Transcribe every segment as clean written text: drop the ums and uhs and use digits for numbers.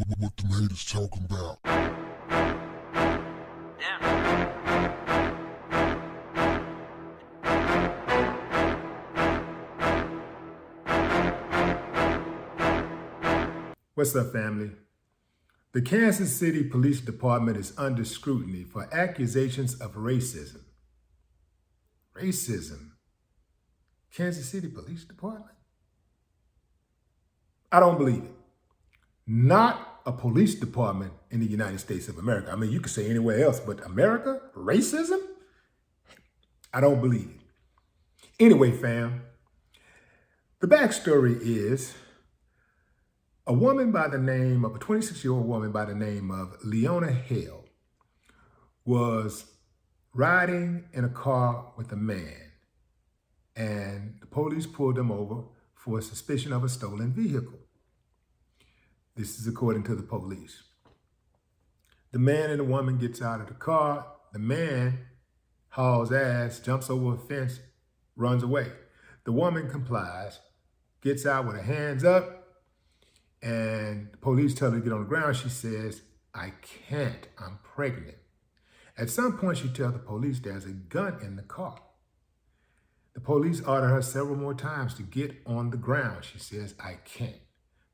What them haters talking about? What's up, family? The Kansas City Police Department is under scrutiny for accusations of racism. Racism? Kansas City Police Department? I don't believe it. Not a police department in the United States of America. I mean, you could say anywhere else, but America? Racism? I don't believe it. Anyway, fam, the backstory is a 26-year-old woman by the name of Leona Hale was riding in a car with a man, and the police pulled them over for a suspicion of a stolen vehicle. This is according to the police. The man and the woman gets out of the car. The man hauls ass, jumps over a fence, runs away. The woman complies, gets out with her hands up, and the police tell her to get on the ground. She says, "I can't, I'm pregnant." At some point, she tells the police there's a gun in the car. The police order her several more times to get on the ground. She says, "I can't."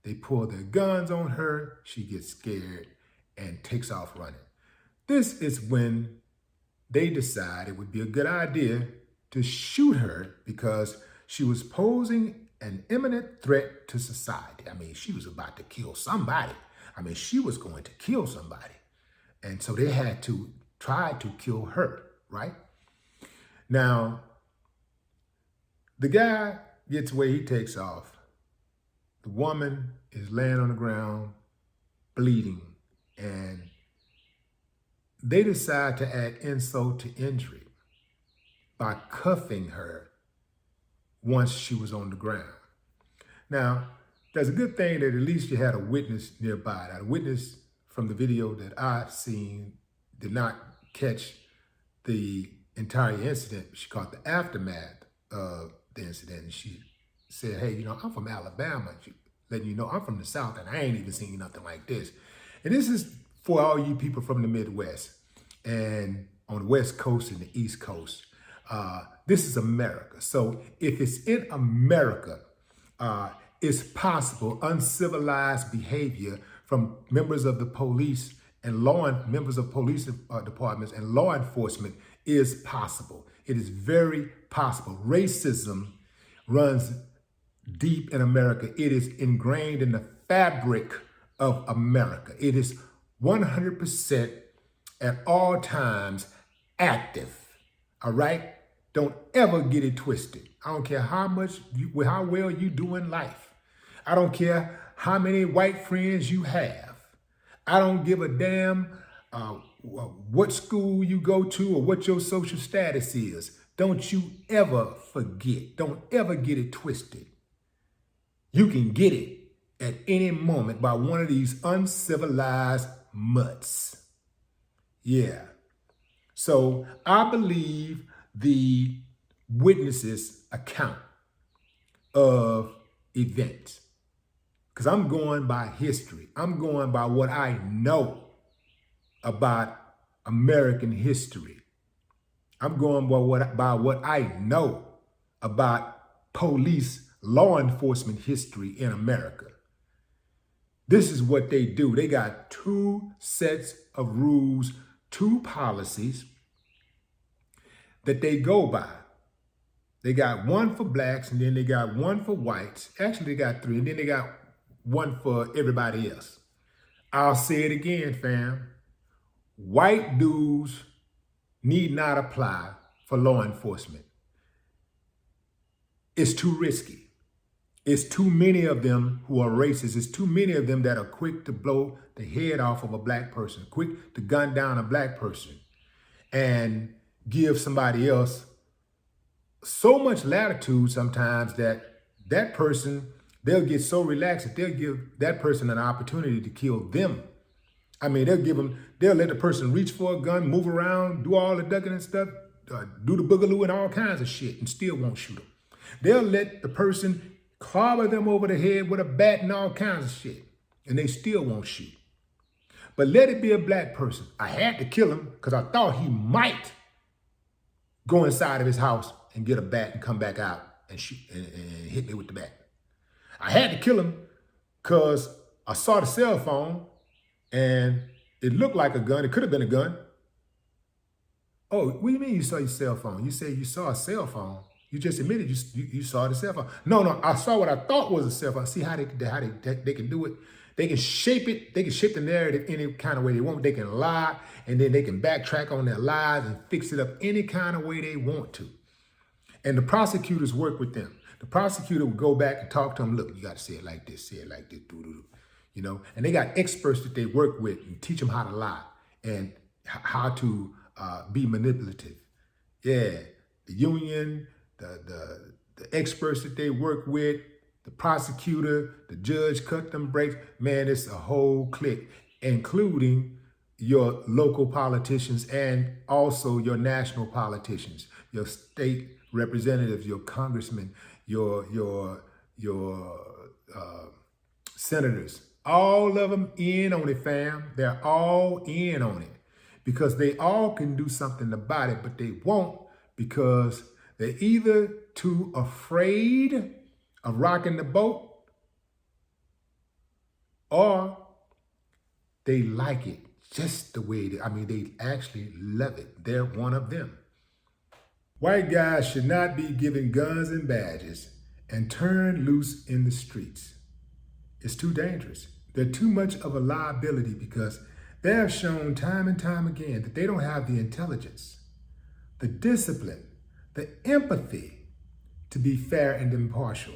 They pull their guns on her. She gets scared and takes off running. This is when they decide it would be a good idea to shoot her because she was posing an imminent threat to society. I mean, she was about to kill somebody. I mean, she was going to kill somebody. And so they had to try to kill her, right? Now, the guy gets away, he takes off. The woman is laying on the ground, bleeding, and they decide to add insult to injury by cuffing her once she was on the ground. Now, there's a good thing that at least you had a witness nearby. Now, a witness from the video that I've seen did not catch the entire incident. She caught the aftermath of the incident, and she said, "Hey, I'm from Alabama, letting you know I'm from the South, and I ain't even seen nothing like this." And this is for all you people from the Midwest and on the West Coast and the East Coast. This is America. So if it's in America, it's possible uncivilized behavior from members of the police and members of police departments and law enforcement is possible. It is very possible. Racism runs deep in America. It is ingrained in the fabric of America. It is 100% at all times active. All right? Don't ever get it twisted. I don't care how well you do in life. I don't care how many white friends you have. I don't give a damn what school you go to or what your social status is. Don't you ever forget. Don't ever get it twisted. You can get it at any moment by one of these uncivilized mutts. Yeah. So I believe the witnesses' account of events, because I'm going by history. I'm going by what I know about American history. I'm going by what I know about police, law enforcement history in America. This is what they do. They got two sets of rules, two policies that they go by. They got one for blacks, and then they got one for whites. Actually, they got three, and then they got one for everybody else. I'll say it again, fam. White dudes need not apply for law enforcement. It's too risky. It's too many of them who are racist. It's too many of them that are quick to blow the head off of a black person, quick to gun down a black person, and give somebody else so much latitude sometimes that person, they'll get so relaxed that they'll give that person an opportunity to kill them. I mean, they'll let the person reach for a gun, move around, do all the ducking and stuff, do the boogaloo and all kinds of shit, and still won't shoot them. They'll let the person clobber them over the head with a bat and all kinds of shit. and they still won't shoot. But let it be a black person. I had to kill him because I thought he might go inside of his house and get a bat and come back out and shoot and hit me with the bat. I had to kill him because I saw the cell phone and it looked like a gun. It could have been a gun. Oh, what do you mean you saw your cell phone? You said you saw a cell phone. You just admitted you saw the cell phone. No, I saw what I thought was a cell phone. See how they can do it? They can shape it. They can shape the narrative any kind of way they want. They can lie, and then they can backtrack on their lies and fix it up any kind of way they want to. And the prosecutors work with them. The prosecutor would go back and talk to them. Look, you got to say it like this, you know. And they got experts that they work with and teach them how to lie and how to be manipulative. Yeah, the union, the experts that they work with, the prosecutor, the judge cut them breaks. Man, it's a whole clique, including your local politicians and also your national politicians, your state representatives, your congressmen, your senators. All of them in on it, fam. They're all in on it because they all can do something about it, but they won't because they're either too afraid of rocking the boat, or they like it just the way it is. I mean, they actually love it. They're one of them. White guys should not be given guns and badges and turned loose in the streets. It's too dangerous. They're too much of a liability because they have shown time and time again that they don't have the intelligence, the discipline, the empathy to be fair and impartial.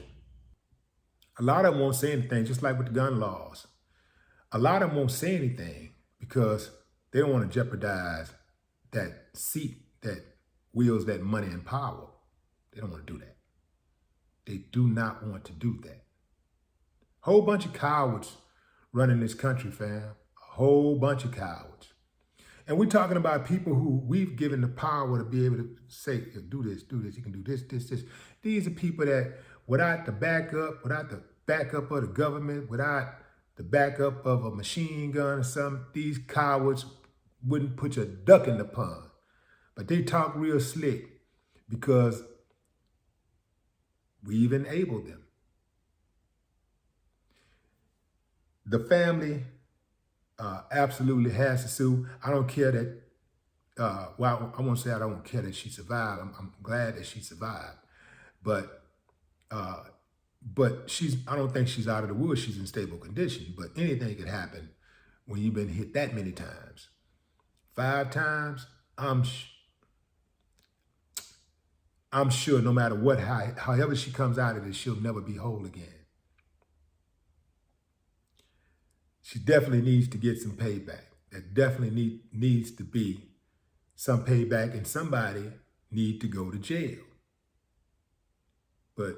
A lot of them won't say anything, just like with the gun laws. A lot of them won't say anything because they don't want to jeopardize that seat that wields that money and power. They don't want to do that. They do not want to do that. Whole bunch of cowards running this country, fam. A whole bunch of cowards. And we're talking about people who we've given the power to be able to say, do this, you can do this. These are people that without the backup of the government, without the backup of a machine gun or something, these cowards wouldn't put your duck in the pond. But they talk real slick because we've enabled them. The family absolutely has to sue. I don't care that, well, I won't say I don't care that she survived. I'm glad that she survived. But I don't think she's out of the woods. She's in stable condition. But anything could happen when you've been hit that many times. 5 times, I'm sure no matter what, however she comes out of it, she'll never be whole again. She definitely needs to get some payback. There definitely needs to be some payback, and somebody need to go to jail. But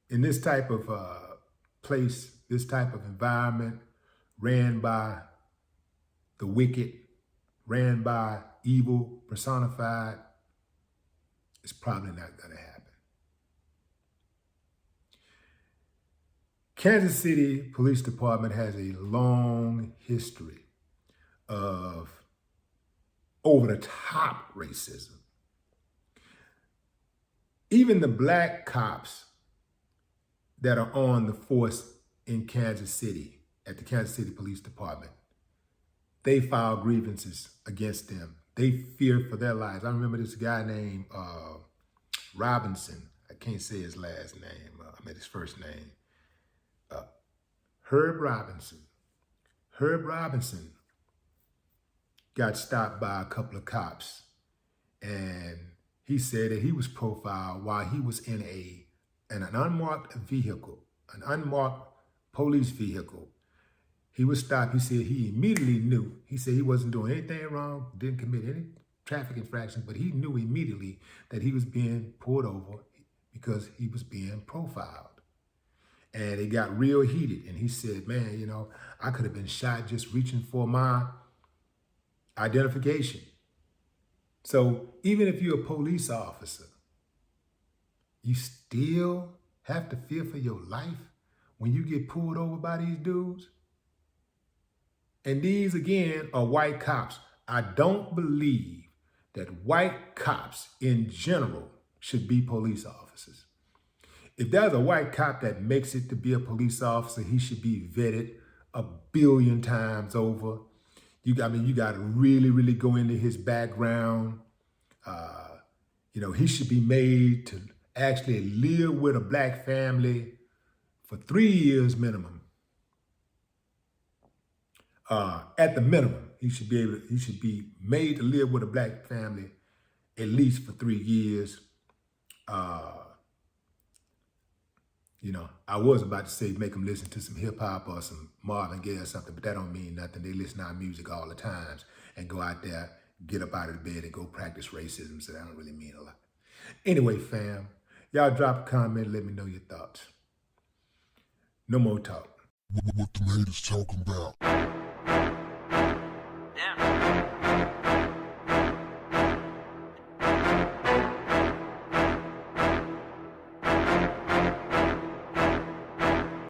in this type of place, this type of environment, ran by the wicked, ran by evil personified, it's probably not going to happen. Kansas City Police Department has a long history of over-the-top racism. Even the black cops that are on the force in Kansas City, at the Kansas City Police Department, they file grievances against them. They fear for their lives. I remember this guy named Robinson. I can't say his last name. His first name. Herb Robinson. Herb Robinson got stopped by a couple of cops, and he said that he was profiled while he was in an unmarked vehicle, an unmarked police vehicle. He was stopped. He said he immediately knew. He said he wasn't doing anything wrong, didn't commit any traffic infraction, but he knew immediately that he was being pulled over because he was being profiled. And it got real heated. And he said, man, you know, I could have been shot just reaching for my identification. So even if you're a police officer, you still have to fear for your life when you get pulled over by these dudes, and these again are white cops. I don't believe that white cops in general should be police officers. If there's a white cop that makes it to be a police officer, he should be vetted 1,000,000,000 times over. You got to really, really go into his background. He should be made to actually live with a black family for 3 years minimum. At the minimum, he should be made to live with a black family at least for 3 years. I was about to say make them listen to some hip hop or some Marvin Gaye or something, but that don't mean nothing. They listen to our music all the times and go out there, get up out of the bed and go practice racism. So that don't really mean a lot. Anyway, fam, y'all drop a comment, let me know your thoughts. No more talk. What the haters talking about? Damn.